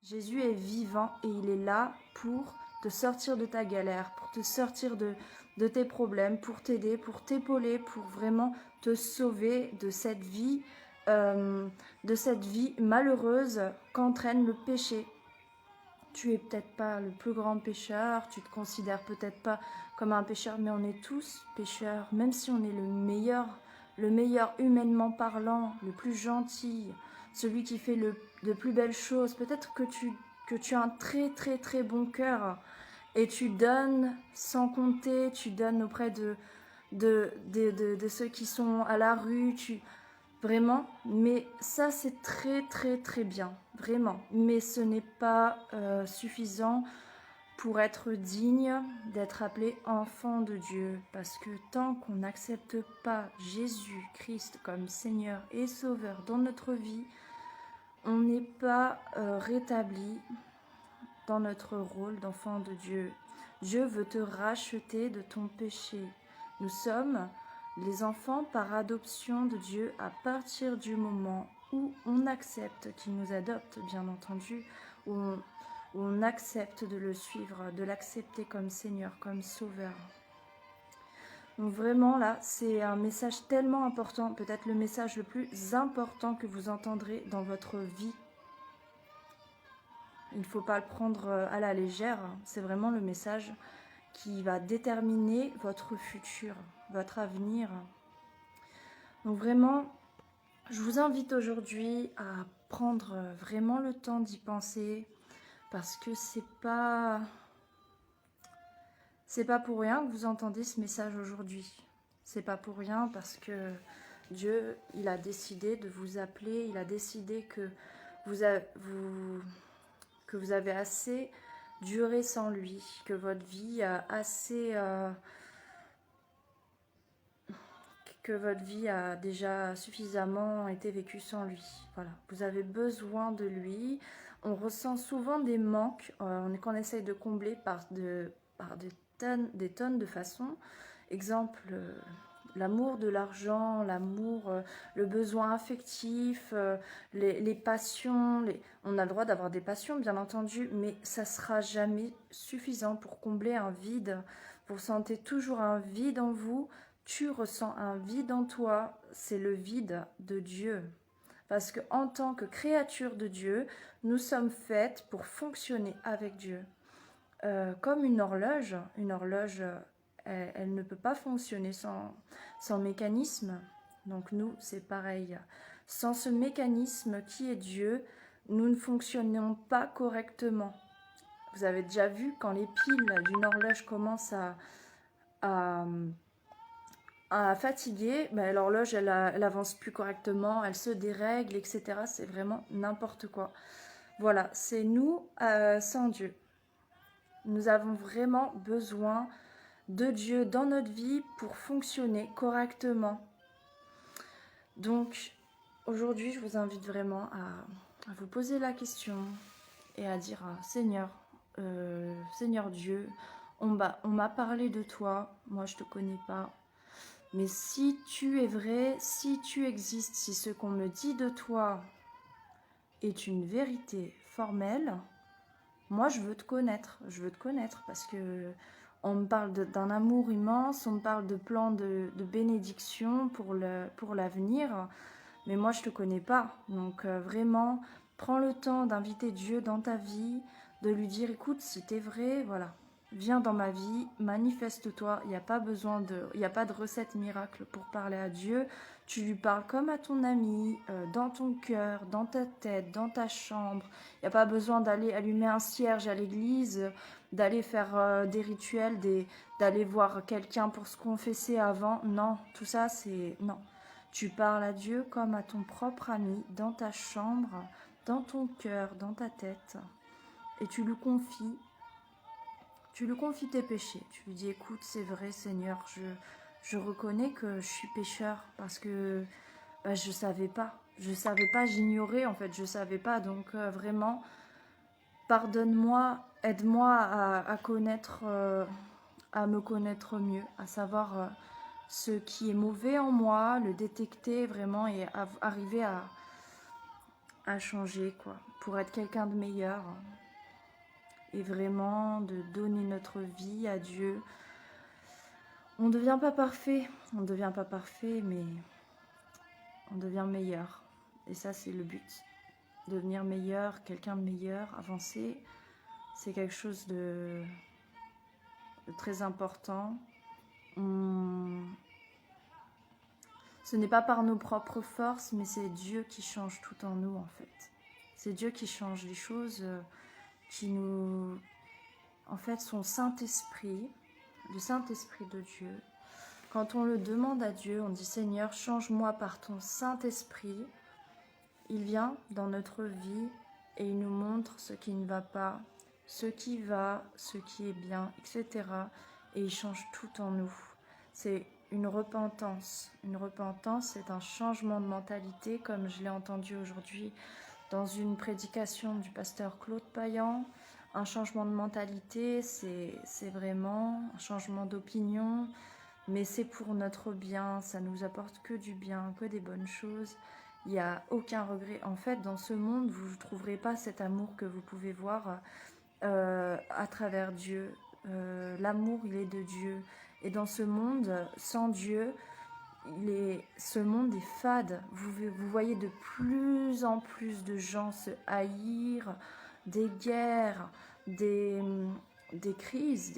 Jésus est vivant et il est là pour te sortir de ta galère, pour te sortir de tes problèmes, pour t'aider, pour t'épauler, pour vraiment te sauver de cette vie malheureuse qu'entraîne le péché. Tu es peut-être pas le plus grand pécheur, tu te considères peut-être pas comme un pécheur, mais on est tous pécheurs, même si on est le meilleur humainement parlant, le plus gentil, celui qui fait de plus belles choses. Peut-être que tu as un très très très bon cœur et tu donnes sans compter, tu donnes auprès de ceux qui sont à la rue, vraiment, mais ça c'est très très très bien, vraiment. Mais ce n'est pas suffisant pour être digne d'être appelé enfant de Dieu. Parce que tant qu'on n'accepte pas Jésus-Christ comme Seigneur et Sauveur dans notre vie, on n'est pas rétabli dans notre rôle d'enfant de Dieu. Dieu veut te racheter de ton péché. Nous sommes les enfants par adoption de Dieu à partir du moment où on accepte qu'il nous adopte, bien entendu, où on accepte de le suivre, de l'accepter comme Seigneur, comme Sauveur. Donc vraiment là, c'est un message tellement important, peut-être le message le plus important que vous entendrez dans votre vie. Il ne faut pas le prendre à la légère, c'est vraiment le message qui va déterminer votre futur, votre avenir. Donc vraiment, je vous invite aujourd'hui à prendre vraiment le temps d'y penser parce que c'est pas pour rien que vous entendez ce message aujourd'hui. C'est pas pour rien parce que Dieu, il a décidé de vous appeler, il a décidé que vous avez assez duré sans lui, que votre vie a assez... que votre vie a déjà suffisamment été vécue sans lui. Voilà, vous avez besoin de lui. On ressent souvent des manques qu'on essaye de combler par des tonnes de façons. Exemple, l'amour de l'argent, l'amour, le besoin affectif, les passions. On a le droit d'avoir des passions, bien entendu, mais ça ne sera jamais suffisant pour combler un vide. Vous sentez toujours un vide en vous. Tu ressens un vide en toi, c'est le vide de Dieu. Parce qu'en tant que créature de Dieu, nous sommes faites pour fonctionner avec Dieu. Comme une horloge, elle ne peut pas fonctionner sans mécanisme. Donc nous, c'est pareil. Sans ce mécanisme qui est Dieu, nous ne fonctionnons pas correctement. Vous avez déjà vu quand les piles d'une horloge commencent à fatiguer, ben, l'horloge elle avance plus correctement, elle se dérègle, etc. C'est vraiment n'importe quoi. Voilà, c'est nous sans Dieu. Nous avons vraiment besoin de Dieu dans notre vie pour fonctionner correctement. Donc aujourd'hui, je vous invite vraiment à vous poser la question et à dire Seigneur, Seigneur Dieu, on m'a parlé de toi, moi je te connais pas. Mais si tu es vrai, si tu existes, si ce qu'on me dit de toi est une vérité formelle, moi je veux te connaître parce que on me parle d'un amour immense, on me parle de plans de bénédiction pour l'avenir, mais moi je te connais pas. Donc vraiment, prends le temps d'inviter Dieu dans ta vie, de lui dire écoute, si t'es vrai, voilà. Viens dans ma vie, manifeste-toi, il n'y a pas de recette miracle pour parler à Dieu. Tu lui parles comme à ton ami, dans ton cœur, dans ta tête, dans ta chambre. Il n'y a pas besoin d'aller allumer un cierge à l'église, d'aller faire des rituels, d'aller voir quelqu'un pour se confesser avant. Non, tout ça c'est... Non. Tu parles à Dieu comme à ton propre ami, dans ta chambre, dans ton cœur, dans ta tête. Et tu lui confies tes péchés. Tu lui dis, écoute, c'est vrai Seigneur, je reconnais que je suis pécheur parce que je savais pas, j'ignorais en fait, je savais pas. Donc vraiment, pardonne-moi, aide-moi à connaître, à me connaître mieux, à savoir ce qui est mauvais en moi, le détecter vraiment et arriver à changer, quoi, pour être quelqu'un de meilleur. Et vraiment de donner notre vie à Dieu. On ne devient pas parfait, mais on devient meilleur. Et ça, c'est le but. Devenir meilleur, quelqu'un de meilleur, avancer, c'est quelque chose de très important. Ce n'est pas par nos propres forces, mais c'est Dieu qui change tout en nous, en fait. C'est Dieu qui change les choses, qui nous... En fait, son Saint-Esprit, le Saint-Esprit de Dieu, quand on le demande à Dieu, on dit « Seigneur, change-moi par ton Saint-Esprit », il vient dans notre vie et il nous montre ce qui ne va pas, ce qui va, ce qui est bien, etc. Et il change tout en nous. C'est une repentance. Une repentance, c'est un changement de mentalité, comme je l'ai entendu aujourd'hui dans une prédication du pasteur Claude Payan. Un changement de mentalité, c'est vraiment un changement d'opinion, mais c'est pour notre bien, ça nous apporte que du bien, que des bonnes choses. Il n'y a aucun regret. En fait, dans ce monde, vous ne trouverez pas cet amour que vous pouvez voir à travers Dieu. L'amour, il est de Dieu. Et dans ce monde, sans Dieu, ce monde est fade. Vous voyez de plus en plus de gens se haïr, des guerres, des crises,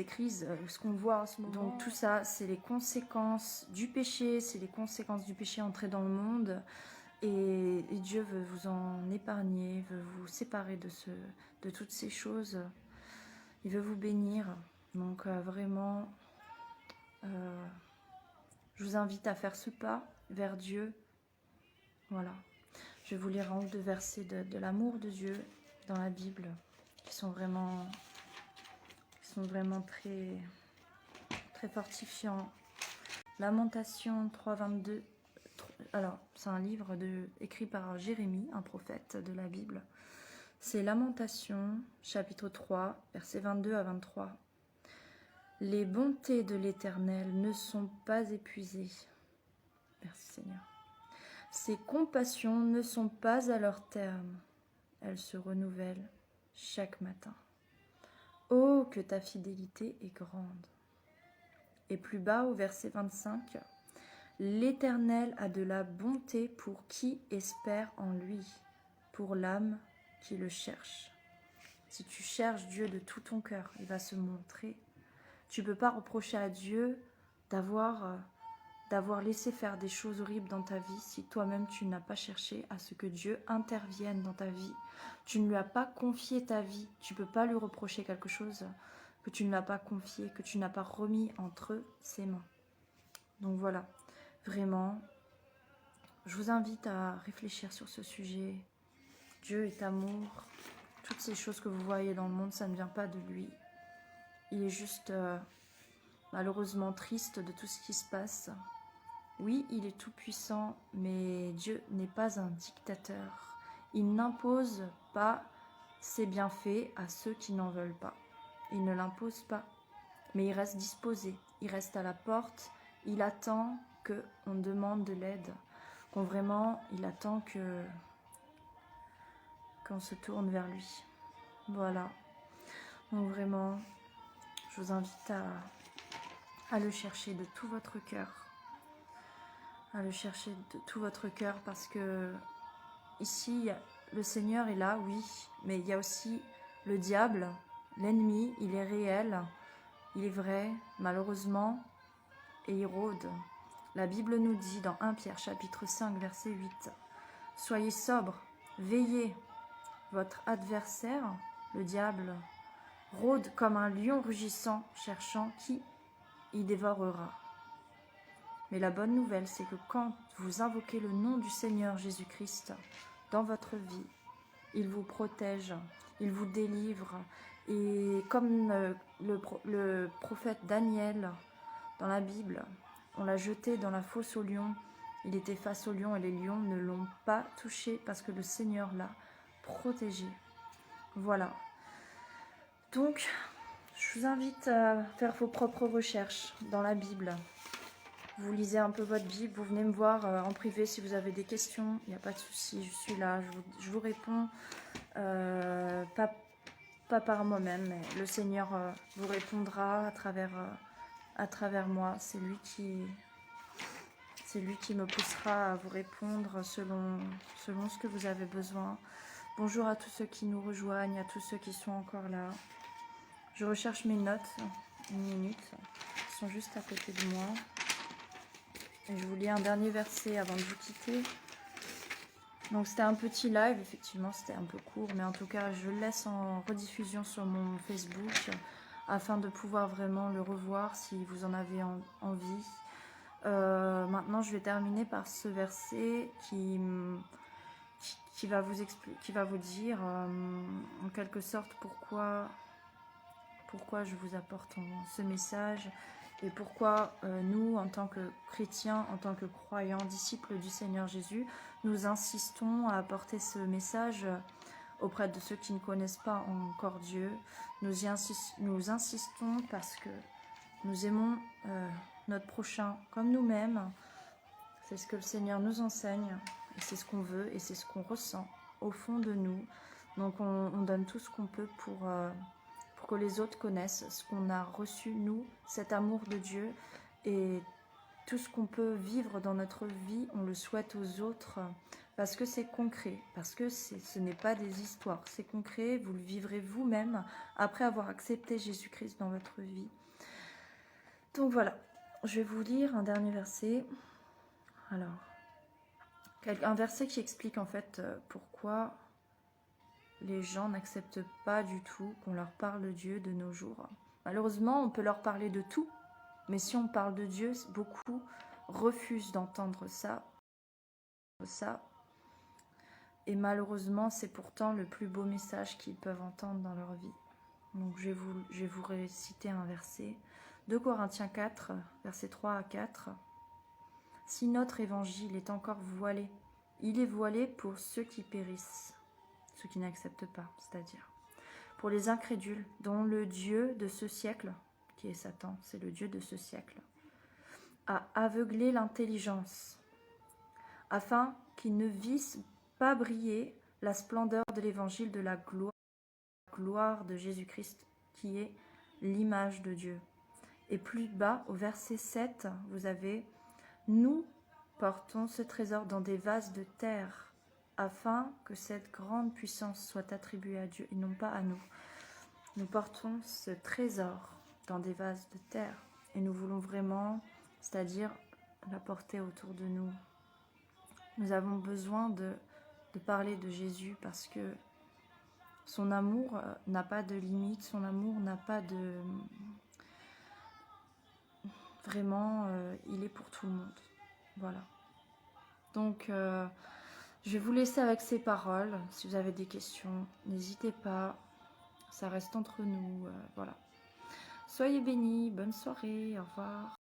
ce qu'on voit en ce moment. Donc tout ça, c'est les conséquences du péché, entrées dans le monde. Et Dieu veut vous en épargner, veut vous séparer de toutes ces choses. Il veut vous bénir. Donc vraiment, je vous invite à faire ce pas vers Dieu. Voilà. Je vais vous lire un ou deux versets de l'amour de Dieu dans la Bible qui sont vraiment très, très fortifiants. Lamentation 3.22. Alors, c'est un livre écrit par Jérémie, un prophète de la Bible. C'est Lamentation, chapitre 3, versets 22 à 23. Les bontés de l'Éternel ne sont pas épuisées. Merci Seigneur. Ses compassions ne sont pas à leur terme. Elles se renouvellent chaque matin. Oh, que ta fidélité est grande. Et plus bas, au verset 25, l'Éternel a de la bonté pour qui espère en lui, pour l'âme qui le cherche. Si tu cherches Dieu de tout ton cœur, il va se montrer. Tu ne peux pas reprocher à Dieu d'avoir laissé faire des choses horribles dans ta vie si toi-même tu n'as pas cherché à ce que Dieu intervienne dans ta vie. Tu ne lui as pas confié ta vie. Tu ne peux pas lui reprocher quelque chose que tu ne l'as pas confié, que tu n'as pas remis entre ses mains. Donc voilà, vraiment, je vous invite à réfléchir sur ce sujet. Dieu est amour. Toutes ces choses que vous voyez dans le monde, ça ne vient pas de lui. Il est juste malheureusement triste de tout ce qui se passe. Oui, il est tout puissant, mais Dieu n'est pas un dictateur. Il n'impose pas ses bienfaits à ceux qui n'en veulent pas. Il ne l'impose pas, mais il reste disposé. Il reste à la porte. Il attend qu'on demande de l'aide. Il attend qu'on se tourne vers lui. Voilà. Donc vraiment, je vous invite à le chercher de tout votre cœur. À le chercher de tout votre cœur parce que ici, le Seigneur est là, oui, mais il y a aussi le diable, l'ennemi, il est réel, il est vrai, malheureusement, et il rôde. La Bible nous dit dans 1 Pierre chapitre 5 verset 8, « Soyez sobres, veillez, votre adversaire, le diable, rôde comme un lion rugissant, cherchant qui y dévorera. » Mais la bonne nouvelle, c'est que quand vous invoquez le nom du Seigneur Jésus-Christ dans votre vie, il vous protège, il vous délivre. Et comme le prophète Daniel dans la Bible, on l'a jeté dans la fosse aux lions. Il était face aux lions et les lions ne l'ont pas touché parce que le Seigneur l'a protégé. Voilà. Donc, je vous invite à faire vos propres recherches dans la Bible. Vous lisez un peu votre Bible, vous venez me voir en privé si vous avez des questions. Il n'y a pas de souci, je suis là, je vous réponds. Pas par moi-même, mais le Seigneur vous répondra à travers moi. C'est lui qui me poussera à vous répondre selon ce que vous avez besoin. Bonjour à tous ceux qui nous rejoignent, à tous ceux qui sont encore là. Je recherche mes notes, une minute. Elles sont juste à côté de moi. Et je vous lis un dernier verset avant de vous quitter. Donc c'était un petit live, effectivement c'était un peu court, mais en tout cas je le laisse en rediffusion sur mon Facebook afin de pouvoir vraiment le revoir si vous en avez envie. Maintenant je vais terminer par ce verset qui va vous dire en quelque sorte pourquoi je vous apporte ce message et pourquoi nous, en tant que chrétiens, en tant que croyants, disciples du Seigneur Jésus, nous insistons à apporter ce message auprès de ceux qui ne connaissent pas encore Dieu. Nous insistons parce que nous aimons notre prochain comme nous-mêmes. C'est ce que le Seigneur nous enseigne et c'est ce qu'on veut et c'est ce qu'on ressent au fond de nous. Donc on donne tout ce qu'on peut pour que les autres connaissent ce qu'on a reçu, nous, cet amour de Dieu. Et tout ce qu'on peut vivre dans notre vie, on le souhaite aux autres parce que c'est concret, parce que ce n'est pas des histoires, c'est concret, vous le vivrez vous-même après avoir accepté Jésus-Christ dans votre vie. Donc voilà, je vais vous lire un dernier verset. Alors, un verset qui explique en fait pourquoi les gens n'acceptent pas du tout qu'on leur parle de Dieu de nos jours. Malheureusement, on peut leur parler de tout, mais si on parle de Dieu, beaucoup refusent d'entendre ça. Et malheureusement, c'est pourtant le plus beau message qu'ils peuvent entendre dans leur vie. Donc je vais vous réciter un verset. 2 Corinthiens 4, versets 3 à 4. Si notre évangile est encore voilé, il est voilé pour ceux qui périssent. Ceux qui n'acceptent pas, c'est-à-dire pour les incrédules, dont le Dieu de ce siècle, qui est Satan, c'est le Dieu de ce siècle, a aveuglé l'intelligence, afin qu'ils ne vissent pas briller la splendeur de l'évangile de la gloire de Jésus-Christ, qui est l'image de Dieu. Et plus bas, au verset 7, vous avez « Nous portons ce trésor dans des vases de terre, afin que cette grande puissance soit attribuée à Dieu et non pas à nous. Nous portons ce trésor dans des vases de terre et nous voulons vraiment, c'est-à-dire l'apporter autour de nous. Nous avons besoin de parler de Jésus parce que son amour n'a pas de limite, son amour n'a pas de... Vraiment, il est pour tout le monde. Voilà. Donc... je vais vous laisser avec ces paroles. Si vous avez des questions, n'hésitez pas. Ça reste entre nous. Voilà. Soyez bénis. Bonne soirée. Au revoir.